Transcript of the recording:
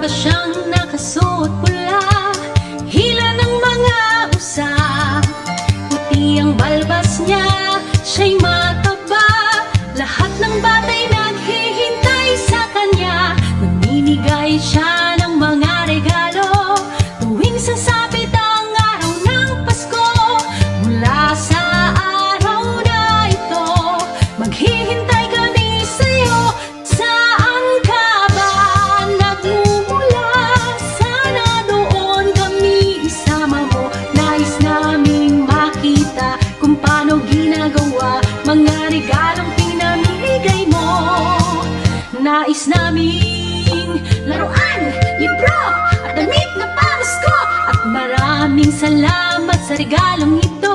Maaga siyang nakasuot pula, hila ng mga usa, puti ang balbas niya, siya'y mataba. Lahat ng batay naghihintay sa kanya, naninigay siya ng mga regalo tuwing sasapit ang araw ng Pasko. Mula sa araw na ito, maghihintay kami sa'yo. Saan ka ba nagmumula? Sana doon kami isama mo. Nais naming makita kung paano ginagawa mga regalong pinamimigay mo. Nais naming laruan, libro at damit na pamasko. At maraming salamat sa regalong ito.